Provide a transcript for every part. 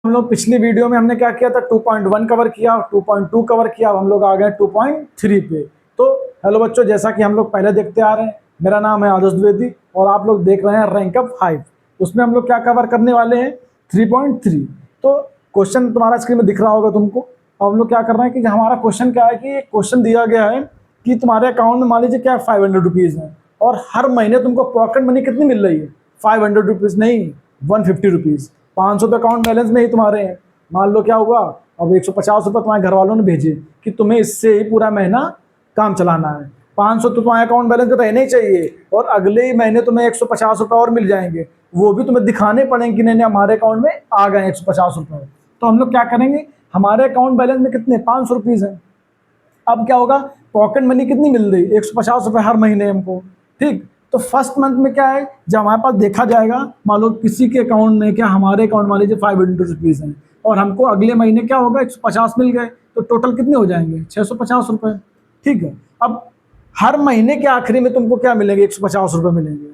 हम लोग पिछली वीडियो में हमने क्या किया था, 2.1 कवर किया, 2.2 कवर किया, अब हम लोग आ गए 2.3 पे। तो हेलो बच्चों, जैसा कि हम लोग पहले देखते आ रहे हैं, मेरा नाम है आदर्श द्विवेदी और आप लोग देख रहे हैं रैंक अप 5। उसमें हम लोग क्या कवर करने वाले हैं, 3.3। तो क्वेश्चन तुम्हारा स्क्रीन में दिख रहा होगा तुमको। अब हम लोग क्या कर रहे हैं कि हमारा क्वेश्चन क्या है कि क्वेश्चन दिया गया है कि तुम्हारे अकाउंट में मान लीजिए क्या 500 रुपीज़ है और हर महीने तुमको पॉकेट मनी कितनी मिल रही है, 500 रुपीज़ नहीं, 150 रुपीज़। 500 तो अकाउंट बैलेंस में ही तुम्हारे हैं। मान लो क्या हुआ, अब 150 रुपये तुम्हारे घर वालों ने भेजे कि तुम्हें इससे ही पूरा महीना काम चलाना है। 500 तो तुम्हारे अकाउंट बैलेंस में रहने ही चाहिए और अगले ही महीने तुम्हें 150 रुपये और मिल जाएंगे। वो भी तुम्हें दिखाने पड़ेंगे कि नहीं हमारे अकाउंट में आ गए 150 रुपये। तो हम लोग क्या करेंगे, हमारे अकाउंट बैलेंस में कितने 500 रुपीज़ है। अब क्या होगा, पॉकेट मनी कितनी मिल रही, 150 रुपये हर महीने हमको। ठीक, तो फर्स्ट मंथ में क्या है, जब हमारे पास देखा जाएगा, मान लो किसी के अकाउंट में क्या हमारे अकाउंट मान लीजिए 500 रुपीज़ हैं और हमको अगले महीने क्या होगा 150 मिल गए, तो टोटल कितने हो जाएंगे 650 रुपये। ठीक है, अब हर महीने के आखिरी में तुमको क्या मिलेंगे, 150 रुपये मिलेंगे।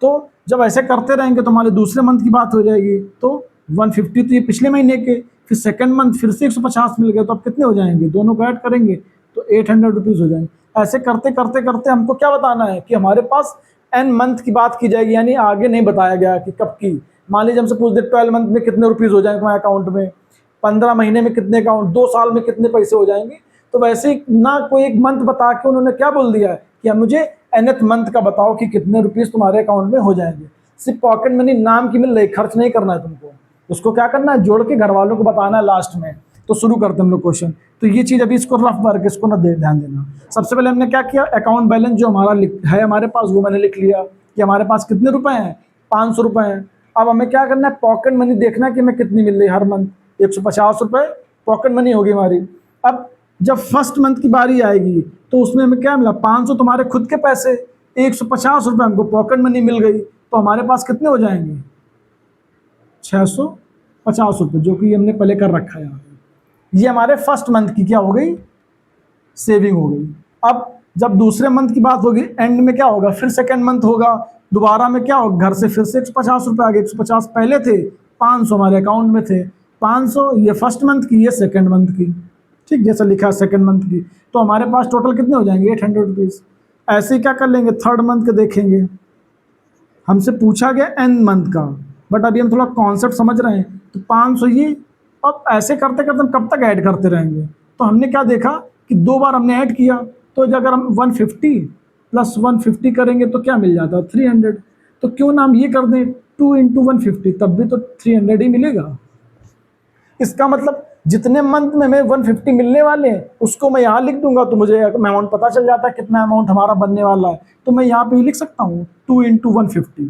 तो जब ऐसे करते रहेंगे तो हमारे दूसरे मंथ की बात हो जाएगी, तो 150 तो ये पिछले महीने के, फिर सेकंड मंथ फिर से 150 मिल गए, तो अब कितने हो जाएंगे, दोनों को ऐड करेंगे तो 800 रुपीज़ हो जाएंगे। ऐसे करते करते करते हमको क्या बताना है कि हमारे पास एन मंथ की बात की जाएगी, यानी आगे नहीं बताया गया कि कब की। मान लीजिए हमसे पूछ दे 12 मंथ में कितने रुपीज़ हो जाएंगे तुम्हारे अकाउंट में, 15 महीने में कितने अकाउंट, 2 साल में कितने पैसे हो जाएंगे। तो वैसे ना कोई एक मंथ बता के उन्होंने क्या बोल दिया है कि मुझे एनथ मंथ का बताओ कि कितने रुपीज़ तुम्हारे अकाउंट में हो जाएंगे। सिर्फ पॉकेट मनी नाम की मिल रही, खर्च नहीं करना है तुमको, उसको क्या करना है, जोड़ के घर वालों को बताना है लास्ट में। तो शुरू करते हैं हम लोग क्वेश्चन। तो ये चीज़ अभी इसको रफ वर्क, इसको ना ध्यान देना। सबसे पहले हमने क्या किया, अकाउंट बैलेंस जो हमारा है हमारे पास वो मैंने लिख लिया कि हमारे पास कितने रुपए हैं, 500 रुपये हैं। अब हमें क्या करना है, पॉकेट मनी देखना है कि हमें कितनी मिल रही है हर मंथ, 150 रुपये पॉकेट मनी होगी हमारी। अब जब फर्स्ट मंथ की बारी आएगी तो उसमें हमें क्या मिला, 500 तुम्हारे खुद के पैसे, 150 रुपये हमको पॉकेट मनी मिल गई, तो हमारे पास कितने हो जाएंगे 650 रुपये, जो कि हमने पहले कर रखा है यहाँ पे। ये हमारे फर्स्ट मंथ की क्या हो गई, सेविंग हो गई। अब जब दूसरे मंथ की बात होगी, एंड में क्या होगा, फिर सेकेंड मंथ होगा, दोबारा में क्या होगा, घर से फिर से 150 रुपये आ गए। 150 पहले थे, 500 हमारे अकाउंट में थे। 500 ये फर्स्ट मंथ की, ये सेकेंड मंथ की। ठीक, जैसा लिखा है सेकेंड मंथ की, तो हमारे पास टोटल कितने हो जाएंगे 800 रुपीज़। ऐसे ही क्या कर लेंगे, थर्ड मंथ के देखेंगे। हमसे पूछा गया एन मंथ का, बट अभी हम थोड़ा कॉन्सेप्ट समझ रहे हैं, तो 500 ये। अब ऐसे करते करते हम कब तक ऐड करते रहेंगे। तो हमने क्या देखा कि 2 बार हमने ऐड किया, तो अगर हम 150 प्लस 150 करेंगे तो क्या मिल जाता है 300। तो क्यों ना हम ये कर दें 2 इंटू 150, तब भी तो 300 ही मिलेगा। इसका मतलब जितने मंथ में हमें 150 मिलने वाले हैं उसको मैं यहाँ लिख दूंगा, तो मुझे अमाउंट पता चल जाता है कितना अमाउंट हमारा बनने वाला है। तो मैं यहाँ पे ही लिख सकता हूँ 2 इंटू 150।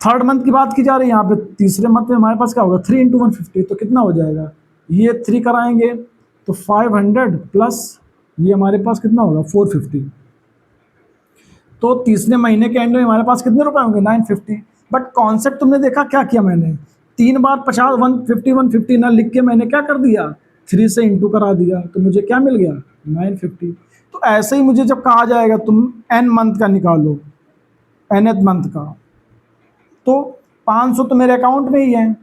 थर्ड मंथ की बात की जा रही है, यहाँ पे तीसरे मंथ में हमारे पास क्या होगा 3 इंटू 150, तो कितना हो जाएगा, ये 3 कराएंगे तो 500 प्लस ये हमारे पास कितना होगा 450। तो तीसरे महीने के एंड में हमारे पास कितने रुपए होंगे 950। बट कॉन्सेप्ट तुमने देखा क्या किया, मैंने 3 बार 50 150 ना लिख के मैंने क्या कर दिया, 3 से इंटू करा दिया, तो मुझे क्या मिल गया 950। तो ऐसे ही मुझे जब कहा जाएगा तुम एन मंथ का निकालो, एनथ मंथ का, तो 500 तो मेरे अकाउंट में ही है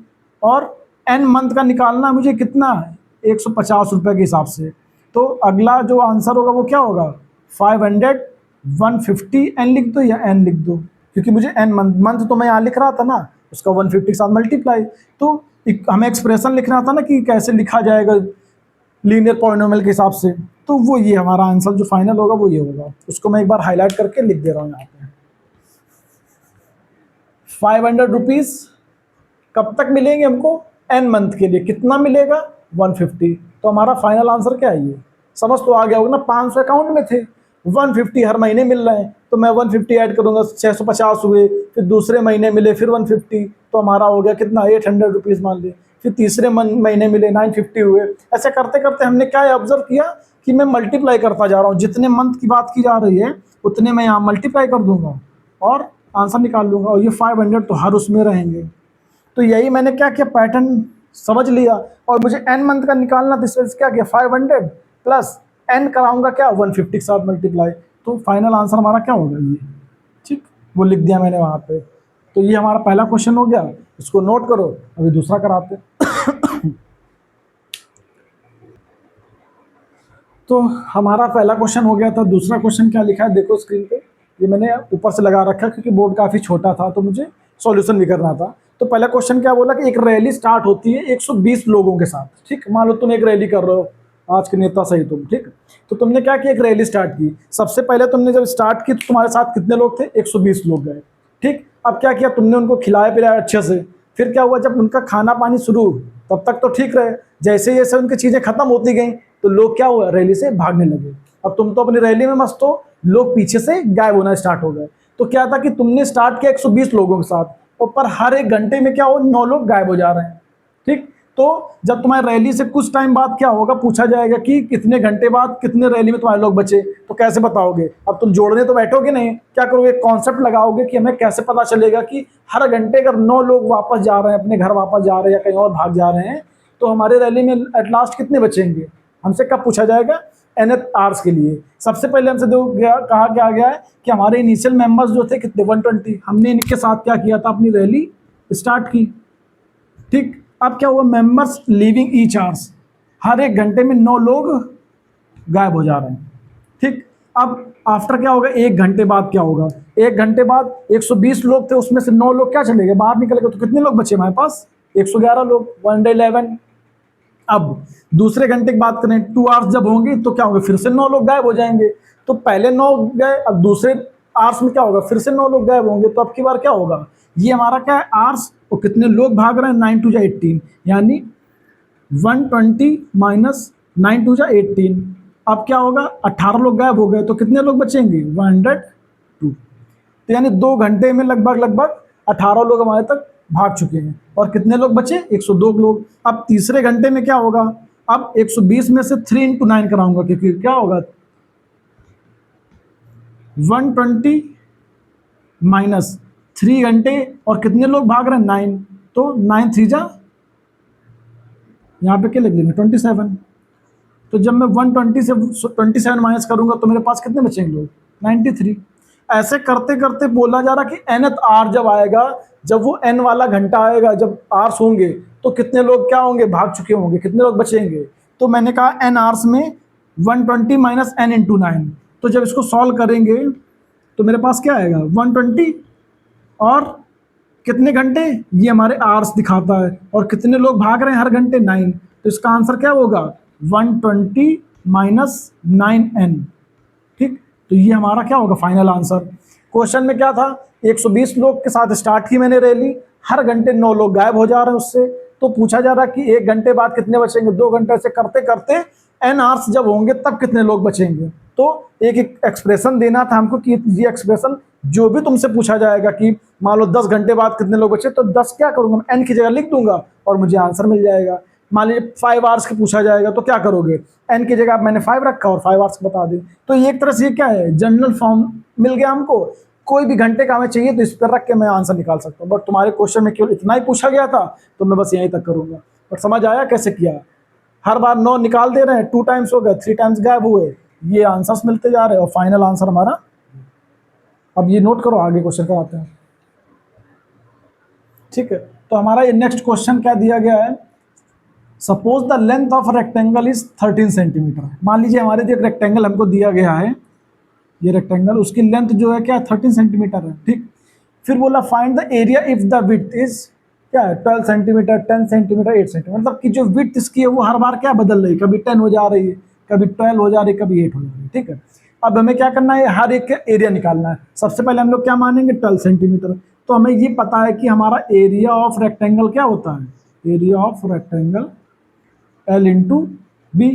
और एन मंथ का निकालना मुझे कितना है 150 रुपये के हिसाब से। तो अगला जो आंसर होगा वो क्या होगा 500 150 एन लिख दो या एन लिख दो, क्योंकि मुझे एन मंथ तो मैं यहाँ लिख रहा था ना, उसका 150 के साथ मल्टीप्लाई। तो हमें एक्सप्रेशन लिखना था ना कि कैसे लिखा जाएगा लीनियर पॉलिनोमियल के हिसाब से, तो वो ये हमारा आंसर जो फाइनल होगा वो ये होगा। उसको मैं एक बार हाईलाइट करके लिख दे रहा हूँ यहाँ पे। 500 रुपीज़ कब तक मिलेंगे हमको, एन मंथ के लिए कितना मिलेगा 150। तो हमारा फाइनल आंसर क्या है, ये समझ तो आ गया होगा ना। 500 अकाउंट में थे, 150 हर महीने मिल रहे हैं, तो मैं 150 ऐड करूँगा, 650 हुए, फिर दूसरे महीने मिले फिर 150, तो हमारा हो गया कितना 800 रुपीज़ मान लिए। फिर तीसरे महीने मिले 950 हुए। ऐसे करते करते हमने क्या ऑब्जर्व किया कि मैं मल्टीप्लाई करता जा रहा हूँ, जितने मंथ की बात की जा रही है उतने मैं यहाँ मल्टीप्लाई कर दूंगा और आंसर निकाल लूँगा, और ये 500 तो हर उसमें रहेंगे। तो यही मैंने क्या किया, पैटर्न समझ लिया, और मुझे एन मंथ का निकालना था, इसमें क्या किया 500 प्लस एन कराऊंगा क्या 150 के साथ मल्टीप्लाई, तो फाइनल आंसर हमारा क्या होगा ये। ठीक, वो लिख दिया मैंने वहाँ पे। तो ये हमारा पहला क्वेश्चन हो गया, इसको नोट करो, अभी दूसरा कराते हैं। तो हमारा पहला क्वेश्चन हो गया था। दूसरा क्वेश्चन क्या लिखा है देखो स्क्रीन पे, ये मैंने ऊपर से लगा रखा क्योंकि बोर्ड काफ़ी छोटा था तो मुझे सॉल्यूशन भी करना था। तो पहला क्वेश्चन क्या बोला कि एक रैली स्टार्ट होती है 120 लोगों के साथ। ठीक, मान लो तुम एक रैली कर रहे हो, आज के नेता सही तुम, ठीक। तो तुमने क्या किया, एक रैली स्टार्ट की। सबसे पहले तुमने जब स्टार्ट की तो तुम्हारे साथ कितने लोग थे, 120 लोग गए। ठीक, अब क्या किया तुमने, उनको खिलाया पिलाया अच्छे से। फिर क्या हुआ, जब उनका खाना पानी शुरू, तब तक तो ठीक रहे, जैसे जैसे उनकी चीज़ें खत्म होती गई तो लोग क्या हुआ, रैली से भागने लगे। अब तुम तो अपनी रैली में मस्त हो, लोग पीछे से गायब होना स्टार्ट हो गए। तो क्या था कि तुमने स्टार्ट किया 120 लोगों के साथ, और पर हर एक घंटे में क्या हो, 9 लोग गायब हो जा रहे हैं। ठीक, तो जब तुम्हारी रैली से कुछ टाइम बाद क्या होगा, पूछा जाएगा कि कितने घंटे बाद कितने रैली में तुम्हारे लोग बचे, तो कैसे बताओगे। अब तुम जोड़ने तो बैठोगे नहीं, क्या करोगे, कॉन्सेप्ट लगाओगे कि हमें कैसे पता चलेगा कि हर घंटे अगर 9 लोग वापस जा रहे हैं, अपने घर वापस जा रहे हैं या कहीं और भाग जा रहे हैं, तो हमारे रैली में एट लास्ट कितने बचेंगे। हमसे कब पूछा जाएगा, nth आवर्स के लिए। सबसे पहले हमसे कहा क्या गया है कि हमारे इनिशियल मेंबर्स जो थे कितने, 120, हमने इनके साथ क्या किया था, अपनी रैली स्टार्ट की। ठीक, अब क्या हुआ, मेंबर्स लीविंग ईच आवर्स, हर एक घंटे में 9 लोग गायब हो जा रहे हैं। ठीक, अब आफ्टर क्या होगा, एक घंटे बाद क्या होगा, एक घंटे बाद 120 लोग थे, उसमें से 9 लोग क्या चले गए, बाहर निकल गए, तो कितने लोग बचे हमारे पास, 111 लोग, 111। अब दूसरे घंटे की बात करें, 2 आवर्स जब होंगे तो क्या होगा, फिर से 9 लोग गायब हो जाएंगे। तो पहले 9 गए, अब दूसरे आवर्स में क्या होगा, फिर से 9 लोग गायब होंगे। तो अब की बार क्या होगा, ये हमारा क्या है आवर्स, और कितने लोग भाग रहे हैं, 9 2 18, यानी 120 माइनस 9 2 18। अब क्या होगा, 18 लोग गायब हो गए, तो कितने लोग बचेंगे, 102। तो यानी 2 घंटे में लगभग लगभग 18 लोग हमारे तक भाग चुके हैं, और कितने लोग बचे, 102 लोग। अब तीसरे घंटे में क्या होगा, अब 120 में से 3 इंटू 9 कराऊंगा, क्योंकि क्या होगा, 120 माइनस 3 घंटे, और कितने लोग भाग रहे हैं, 9, तो 9 3 जा, यहाँ पे क्या लिख लेंगे, 27। तो जब मैं 120 से 27 माइनस करूंगा तो मेरे पास कितने बचेंगे लोग, 93। ऐसे करते करते बोला जा रहा कि nth आर जब आएगा, जब वो n वाला घंटा आएगा, जब आर्स होंगे, तो कितने लोग क्या होंगे, भाग चुके होंगे, कितने लोग बचेंगे। तो मैंने कहा n आर्स में 120 माइनस n इंटू 9, तो जब इसको सॉल्व करेंगे तो मेरे पास क्या आएगा, 120, और कितने घंटे, ये हमारे आवर्स दिखाता है, और कितने लोग भाग रहे हैं हर घंटे, 9। तो इसका आंसर क्या होगा, 120 माइनस 9n। ठीक, तो ये हमारा क्या होगा फाइनल आंसर। क्वेश्चन में क्या था, 120 लोग के साथ स्टार्ट की मैंने रैली, हर घंटे 9 लोग गायब हो जा रहे हैं उससे। तो पूछा जा रहा है कि 1 घंटे बाद कितने बचेंगे, 2 घंटे से करते करते n आवर्स जब होंगे तब कितने लोग बचेंगे। तो एक एक एक्सप्रेशन देना था हमको कि ये एक्सप्रेशन जो भी तुमसे पूछा जाएगा कि मान लो 10 घंटे बाद कितने लोग बचे, तो 10 क्या करूंगा, n की जगह लिख दूंगा और मुझे आंसर मिल जाएगा। मान लीजिए 5 आवर्स की पूछा जाएगा तो क्या करोगे, n की जगह मैंने 5 रखा और 5 आवर्स बता दें। तो ये एक तरह से क्या है, जनरल फॉर्म मिल गया हमको। कोई भी घंटे का हमें चाहिए तो इस पर रख के मैं आंसर निकाल सकता हूँ, बट तुम्हारे क्वेश्चन में केवल इतना ही पूछा गया था तो मैं बस यहीं तक करूंगा। बट समझ आया कैसे किया, हर बार 9 निकाल दे रहे हैं, 2 टाइम्स हो गए, 3 टाइम्स गायब हुए, ये आंसर्स मिलते जा रहे हैं, और फाइनल आंसर हमारा, अब ये नोट करो, आगे क्वेश्चन कराते हैं। ठीक है, तो हमारा ये नेक्स्ट क्वेश्चन क्या दिया गया है, suppose the length of rectangle is 13 centimetre. मान लीजिए हमारे जो एक रेक्टेंगल हमको दिया गया है, ये रेक्टेंगल, उसकी लेंथ जो है क्या, 13 सेंटीमीटर है। ठीक, फिर बोला find the area if the width is क्या है, 12 सेंटीमीटर, 10 सेंटीमीटर, 8 सेंटीमीटर, मतलब कि जो विड्थ इसकी है वो हर बार क्या बदल रही है, कभी 10 हो जा रही है, कभी 12 हो जा रही है, कभी 8 हो जा रही है। ठीक है, अब हमें क्या करना है, हर एक का एरिया निकालना है। सबसे पहले हम लोग क्या मानेंगे, 12 सेंटीमीटर। तो हमें ये पता है कि हमारा एरिया ऑफ रेक्टेंगल क्या होता है, area of rectangle L into B.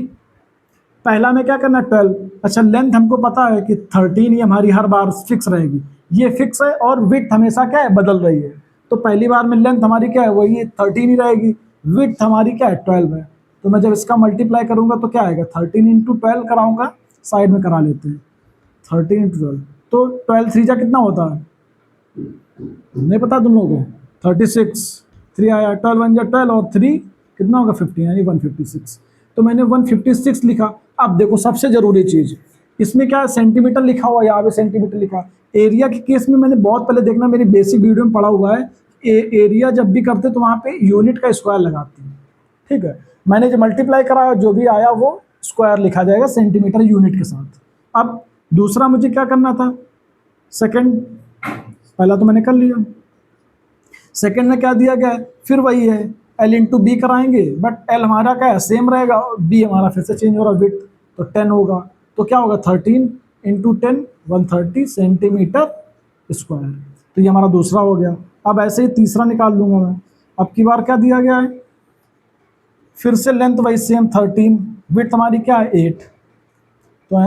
पहला में क्या करना, 12। अच्छा, लेंथ हमको पता है कि 13 ही हमारी हर बार फिक्स रहेगी, ये फिक्स है, और विड्थ हमेशा क्या है, बदल रही है। तो पहली बार में लेंथ हमारी क्या है, वही 13 ही रहेगी, विड्थ हमारी क्या है, 12 है। तो मैं जब इसका मल्टीप्लाई करूंगा तो क्या आएगा, 13 इंटू 12 कराऊंगा, साइड में करा लेते हैं, 13 इंटू 12, तो 12 3 जा कितना होता है, नहीं पता तुम लोगों को, 36, 3 आया, 12 1 जा 12, और 3 कितना होगा, 15, यानी 156। तो मैंने 156 लिखा। अब देखो सबसे जरूरी चीज इसमें क्या है, सेंटीमीटर लिखा हुआ, यहाँ पे सेंटीमीटर लिखा। एरिया के केस में मैंने बहुत पहले देखना, मेरी बेसिक वीडियो में पढ़ा हुआ है, एरिया जब भी करते तो वहाँ पे यूनिट का स्क्वायर लगाते हैं। ठीक है, मैंने जो मल्टीप्लाई कराया जो भी आया वो स्क्वायर लिखा जाएगा सेंटीमीटर यूनिट के साथ। अब दूसरा मुझे क्या करना था, सेकंड, पहला तो मैंने कर लिया, सेकंड में क्या दिया गया है, फिर वही है एल इंटू बी कराएंगे, बट एल हमारा क्या है सेम रहेगा, बी हमारा फिर से चेंज हो रहा है, विड्थ तो 10 होगा, तो क्या होगा 13 इंटू 10 130 सेंटीमीटर स्क्वायर। तो ये हमारा दूसरा हो गया। अब ऐसे ही तीसरा निकाल लूंगा मैं। अब की बार क्या दिया गया है, फिर से लेंथ वही सेम 13, विड्थ हमारी क्या है 8, तो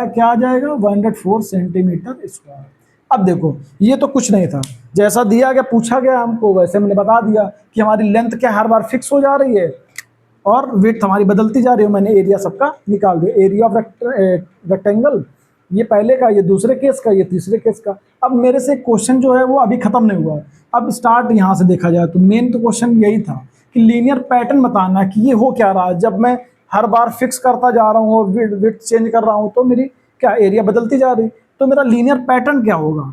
क्या आ जाएगा 104 सेंटीमीटर स्क्वायर। अब देखो ये तो कुछ नहीं था, जैसा दिया गया पूछा गया हमको वैसे मैंने बता दिया कि हमारी लेंथ क्या हर बार फिक्स हो जा रही है और विड्थ हमारी बदलती जा रही है। मैंने एरिया सबका निकाल दिया, एरिया ऑफ रेक्टेंगल, ये पहले का, ये दूसरे केस का, ये तीसरे केस का। अब मेरे से क्वेश्चन जो है वो अभी खत्म नहीं हुआ है, अब स्टार्ट यहाँ से देखा जाए तो मेन तो क्वेश्चन यही था कि लीनियर पैटर्न बताना कि ये हो क्या रहा है, जब मैं हर बार फिक्स करता जा रहा हूँ और विड्थ चेंज कर रहा हूँ तो मेरी क्या एरिया बदलती जा रही, तो मेरा लीनियर पैटर्न क्या होगा,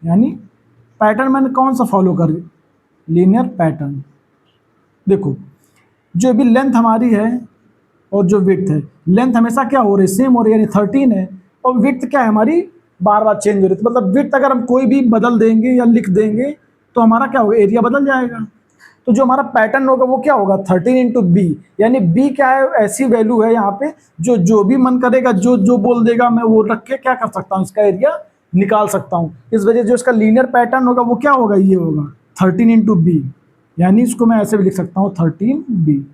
यानी पैटर्न मैंने कौन सा फॉलो कर, लीनियर पैटर्न। देखो जो भी लेंथ हमारी है और जो विड्थ है, लेंथ हमेशा क्या हो रही है सेम हो रही है, यानी 13 है, और विड्थ क्या है हमारी बार बार चेंज हो रही है, तो मतलब विड्थ अगर हम कोई भी बदल देंगे या लिख देंगे तो हमारा क्या होगा, एरिया बदल जाएगा। तो जो हमारा पैटर्न होगा वो क्या होगा 13 इंटू बी, यानी बी क्या है ऐसी वैल्यू है यहाँ पे जो भी मन करेगा, जो जो बोल देगा मैं वो रख के क्या कर सकता हूँ, इसका एरिया निकाल सकता हूँ। इस वजह से जो इसका लीनियर पैटर्न होगा वो क्या होगा, ये होगा 13 इंटू बी, यानी इसको मैं ऐसे भी लिख सकता हूँ 13 बी,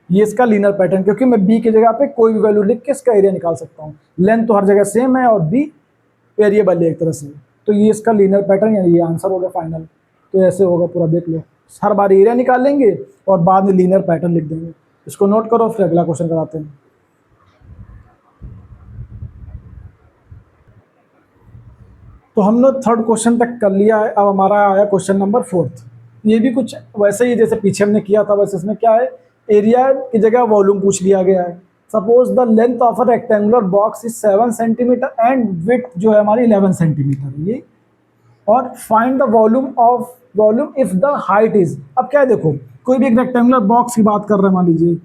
ये इसका लीनियर पैटर्न, क्योंकि मैं बी की जगह पे कोई भी वैल्यू लिख के इसका एरिया निकाल सकता हूँ। लेंथ तो हर जगह सेम है और बी वेरिएबल है एक तरह से, तो ये इसका लीनियर पैटर्न, यानी ये आंसर होगा फाइनल। तो ऐसे होगा पूरा, देख लो हर बार एरिया निकाल लेंगे और बाद में लीनियर पैटर्न लिख देंगे। इसको नोट करो, फिर अगला क्वेश्चन कराते हैं। तो हम लोग थर्ड क्वेश्चन तक कर लिया है, अब हमारा आया क्वेश्चन नंबर फोर्थ। ये भी कुछ वैसे ही जैसे पीछे हमने किया था, वैसे इसमें क्या है, एरिया की जगह वॉल्यूम पूछ लिया गया है। Suppose the length of a rectangular box is 7 centimetre and width जो है हमारी 11 सेंटीमीटर, ये, और find the volume if the height is. अब क्या है, देखो कोई भी एक रेक्टेंगुलर बॉक्स की बात कर रहे हैं, मान लीजिए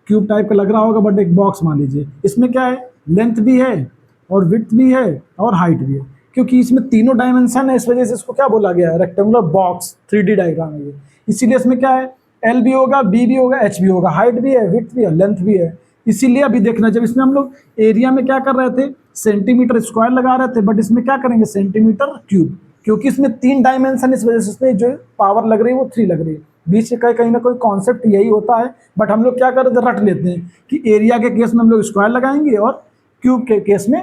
क्यूब टाइप का लग रहा होगा बट एक बॉक्स मान लीजिए, इसमें क्या है लेंथ भी है और विड्थ भी है और हाइट भी है, क्योंकि इसमें तीनों डायमेंशन है इस वजह से इसको क्या बोला गया है, रेक्टेंगुलर बॉक्स, 3D डायग्राम है ये। इसीलिए इसमें क्या है, एल भी होगा, बी भी होगा, एच भी होगा, हाइट भी है, विड्थ भी है, लेंथ भी है। इसीलिए अभी देखना, जब इसमें हम लोग एरिया में क्या कर रहे थे, सेंटीमीटर स्क्वायर लगा रहे थे, बट इसमें क्या करेंगे सेंटीमीटर क्यूब, क्योंकि इसमें 3 डायमेंशन, इस वजह से इसमें जो पावर लग रही है वो 3 लग रही है। बीच में कहीं ना कोई कॉन्सेप्ट यही होता है, बट हम लोग क्या करते हैं, रट लेते हैं कि एरिया के केस में हम लोग स्क्वायर लगाएंगे और क्यूब के केस में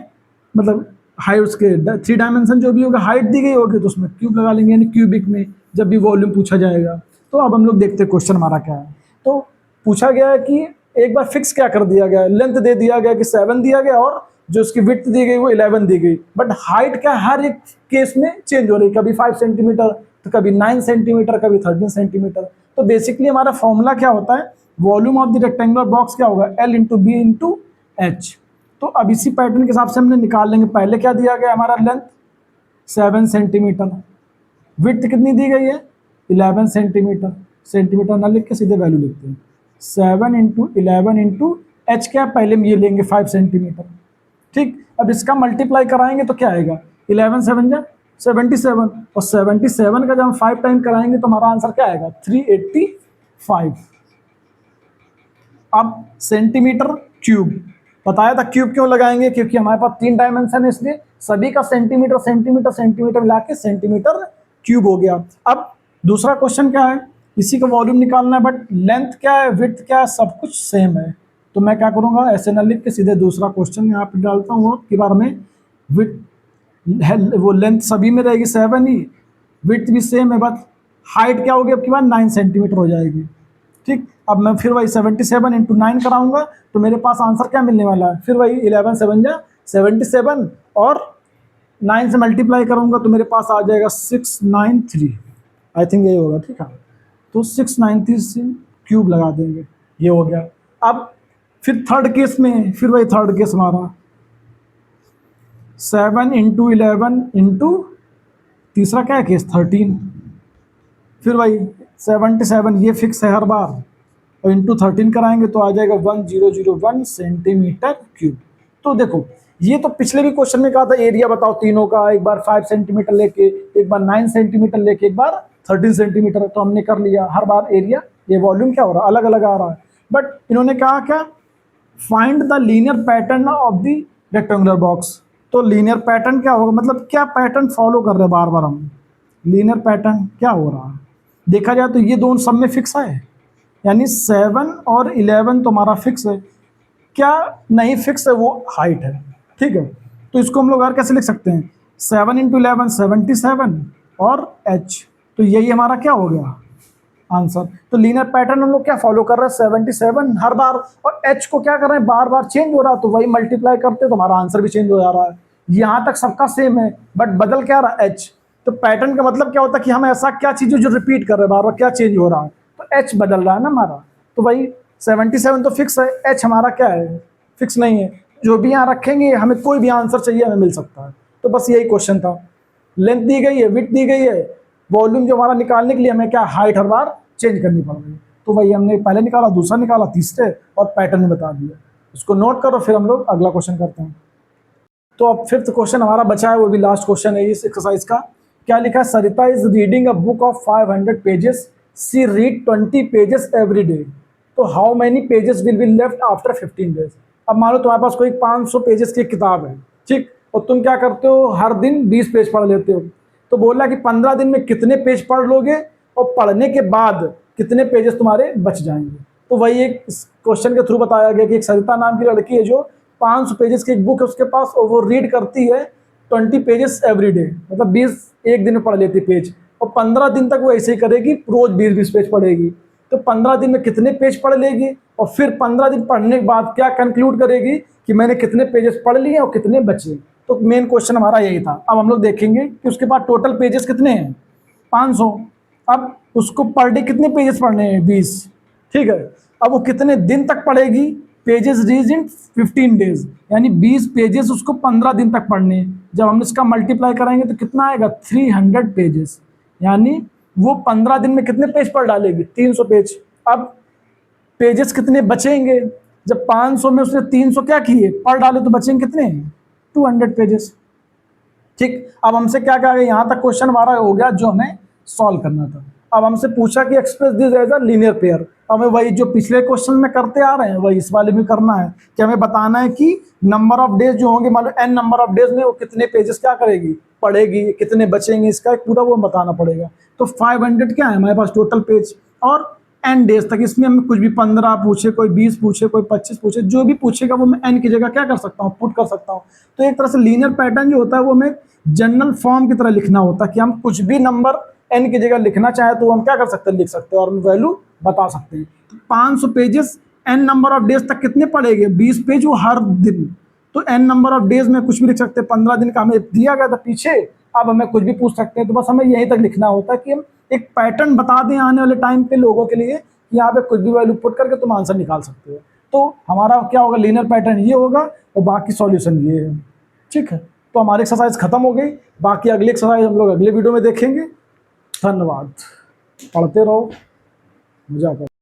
मतलब हाइट, उसके 3 डायमेंशन जो भी होगा, हाइट दी गई होगी तो उसमें क्यूब लगा लेंगे, यानी क्यूबिक में जब भी वॉल्यूम पूछा जाएगा। तो अब हम लोग देखते हैं क्वेश्चन हमारा क्या है। तो पूछा गया है कि एक बार फिक्स क्या कर दिया गया है, लेंथ दे दिया गया कि 7 दिया गया और जो उसकी विड्थ दी गई वो 11 दी गई, बट हाइट क्या हर एक केस में चेंज हो रही है, कभी 5 सेंटीमीटर तो कभी 9 सेंटीमीटर, कभी 13 सेंटीमीटर। तो बेसिकली हमारा फॉर्मूला क्या होता है, volume of the rectangular box क्या होगा, L into B into H. तो अब इसी पैटर्न के हिसाब से हमने निकाल लेंगे। पहले क्या दिया गया हमारा, लेंथ 7 सेंटीमीटर, विड्थ कितनी दी गई है 11 सेंटीमीटर, सेंटीमीटर ना लिख के सीधे वैल्यू लिखते हैं, 7 इंटू 11 इंटू एच क्या, पहले ये लेंगे 5 सेंटीमीटर, ठीक। अब इसका मल्टीप्लाई कराएंगे तो क्या आएगा, 11 7 जा 77, और 77 का जब हम 5 टाइम कराएंगे तो हमारा आंसर क्या आएगा 385। अब सेंटीमीटर क्यूब, बताया था क्यूब क्यों लगाएंगे, क्योंकि हमारे पास 3 डायमेंशन है, इसलिए सभी का सेंटीमीटर सेंटीमीटर सेंटीमीटर मिला के सेंटीमीटर क्यूब हो गया। अब दूसरा क्वेश्चन क्या है, इसी का वॉल्यूम निकालना है, बट लेंथ क्या है, विड्थ क्या है, सब कुछ सेम है। तो मैं क्या करूंगा, ऐसे न लिख के सीधे दूसरा क्वेश्चन यहाँ पे डालता हूँ कि बार में विड्थ वो लेंथ सभी में रहेगी 7 ही, विड्थ भी सेम है, बस हाइट क्या होगी अब की बार 9 सेंटीमीटर हो जाएगी, ठीक। अब मैं फिर वही 77 इंटू 9 कराऊंगा तो मेरे पास आंसर क्या मिलने वाला है, फिर वही 11 7 जा 77 और 9 से मल्टीप्लाई करूंगा तो मेरे पास आ जाएगा 693, आई थिंक यही होगा, ठीक है। तो 693 से क्यूब लगा देंगे, ये हो गया। अब फिर थर्ड केस में, फिर वही थर्ड केस हमारा 7 इंटू 11 इंटू तीसरा क्या है केस 13, फिर वही 77, ये फिक्स है हर बार, और इंटू 13 कराएंगे तो आ जाएगा 1001 सेंटीमीटर क्यूब। तो देखो ये तो पिछले भी क्वेश्चन में कहा था एरिया बताओ तीनों का, एक बार 5 सेंटीमीटर लेके, एक बार 9 सेंटीमीटर लेके, एक बार 13 सेंटीमीटर, तो हमने कर लिया। हर बार एरिया, ये वॉल्यूम क्या हो रहा है, अलग अलग आ रहा है। बट इन्होंने कहा क्या, find the linear pattern of the rectangular box. तो लीनियर पैटर्न क्या होगा, मतलब क्या पैटर्न फॉलो कर रहे हैं बार बार हम, लीनियर पैटर्न क्या हो रहा है। देखा जाए तो ये दोनों सब में फिक्स है, यानी 7 और 11 तो हमारा फिक्स है। क्या नहीं फिक्स है, वो हाइट है, ठीक है। तो इसको हम लोग और कैसे लिख सकते हैं, 7 इंटू 11 77 और h, तो यही हमारा क्या हो गया आंसर। तो लीनियर पैटर्न हम लोग क्या फॉलो कर रहे हैं 77 हर बार, और h को क्या कर रहे हैं बार बार चेंज हो रहा है, तो वही मल्टीप्लाई करते तो हमारा आंसर भी चेंज हो जा रहा है। यहाँ तक सबका सेम है, बट बदल क्या रहा है h। तो पैटर्न का मतलब क्या होता है कि हम ऐसा क्या चीज़ जो रिपीट कर रहे हैं बार बार, क्या चेंज हो रहा है, तो h बदल रहा है ना हमारा। तो वही 77 तो फिक्स है, h हमारा क्या है, फिक्स नहीं है। जो भी यहाँ रखेंगे हमें कोई भी आंसर चाहिए हमें मिल सकता है। तो बस यही क्वेश्चन था। लेंथ दी गई है, विड्थ दी गई है, वॉल्यूम जो हमारा निकालने के लिए हमें क्या हाइट हर बार चेंज करनी पड़ रही है। तो वही हमने पहले निकाला, दूसरा निकाला, तीसरे, और पैटर्न में बता दिया। इसको नोट करो, फिर हम लोग अगला क्वेश्चन करते हैं। तो अब 5th क्वेश्चन हमारा बचा है, वो भी लास्ट क्वेश्चन है इस एक्सरसाइज का। क्या लिखा है, Sarita is reading a book of 500 pages, she read 20 pages every day, तो how many pages will be left after 15 days. अब मान लो तुम्हारे पास कोई 500 पेजेस की किताब है, ठीक, और तुम क्या करते हो हर दिन 20 पेज पढ़ लेते हो। तो बोला कि 15 दिन में कितने पेज पढ़ लोगे, और पढ़ने के बाद कितने पेजेस तुम्हारे बच जाएंगे। तो वही एक क्वेश्चन के थ्रू बताया गया कि एक सरिता नाम की लड़की है जो 500 पेजेस की एक बुक है उसके पास, और वो रीड करती है 20 पेजेस एवरी डे, मतलब 20 एक दिन में पढ़ लेती पेज, और 15 दिन तक वो ऐसे ही करेगी, रोज 20-20 पेज पढ़ेगी। तो 15 दिन में कितने पेज पढ़ लेगी, और फिर 15 दिन पढ़ने के बाद क्या कंक्लूड करेगी कि मैंने कितने पेजेस पढ़ लिए और कितने बचे। तो मेन क्वेश्चन हमारा यही था। अब हम लोग देखेंगे कि उसके बाद टोटल पेजेस कितने हैं 500। अब उसको पर डे कितने पेजेस पढ़ने हैं 20, ठीक है। अब वो कितने दिन तक पढ़ेगी, पेजेस रीज इन 15 डेज, यानी 20 पेजेस उसको 15 दिन तक पढ़ने हैं। जब हम इसका मल्टीप्लाई कराएंगे तो कितना आएगा 300 पेजेस, यानी वो 15 दिन में कितने पेज पढ़ डालेगी 300 पेज। अब पेजेस कितने बचेंगे, जब 500 में उसने 300 क्या किए पढ़ डाले, तो बचेंगे कितने 200 पेजेस, ठीक। अब हमसे क्या कहा गया, यहाँ तक क्वेश्चन हमारा हो गया जो हमें सॉल्व करना था। अब हमसे पूछा कि express this as a linear pair. हमें वही जो पिछले क्वेश्चन में करते आ रहे हैं वही इस वाले में करना है कि हमें बताना है कि नंबर ऑफ डेज जो होंगे, मान लो n नंबर ऑफ डेज में वो कितने पेजेस क्या करेगी पढ़ेगी, कितने बचेंगे, इसका एक पूरा वो बताना पड़ेगा। तो 500 क्या है हमारे पास टोटल पेज, और n डेज तक, इसमें हमें कुछ भी 15 पूछे, कोई 20 पूछे, कोई 25 पूछे, जो भी पूछेगा वो मैं n की जगह क्या कर सकता हूँ पुट कर सकता हूँ। तो एक तरह से लीनियर पैटर्न जो होता है वो हमें जनरल फॉर्म की तरह लिखना होता है कि हम कुछ भी नंबर n की जगह लिखना चाहे तो हम क्या कर सकते हैं लिख सकते हैं और वैल्यू बता सकते हैं। तो 500 pages n number of days तक कितने पड़ेंगे 20 पेज वो हर दिन। तो n नंबर ऑफ डेज में कुछ भी लिख सकते हैं, 15 दिन का हमें दिया गया था पीछे, अब हमें कुछ भी पूछ सकते हैं। तो बस हमें यहीं तक लिखना होता है कि हम एक पैटर्न बता दें आने वाले टाइम पे लोगों के लिए कि यहाँ पे कुछ भी वैल्यू पुट करके तुम आंसर निकाल सकते हो। तो हमारा क्या होगा, लीनियर पैटर्न ये होगा और बाकी सॉल्यूशन ये है, ठीक है। तो हमारी एक्सरसाइज खत्म हो गई, बाकी अगली एक्सरसाइज हम लोग अगले वीडियो में देखेंगे। धन्यवाद, पढ़ते रहो, मजा आता है।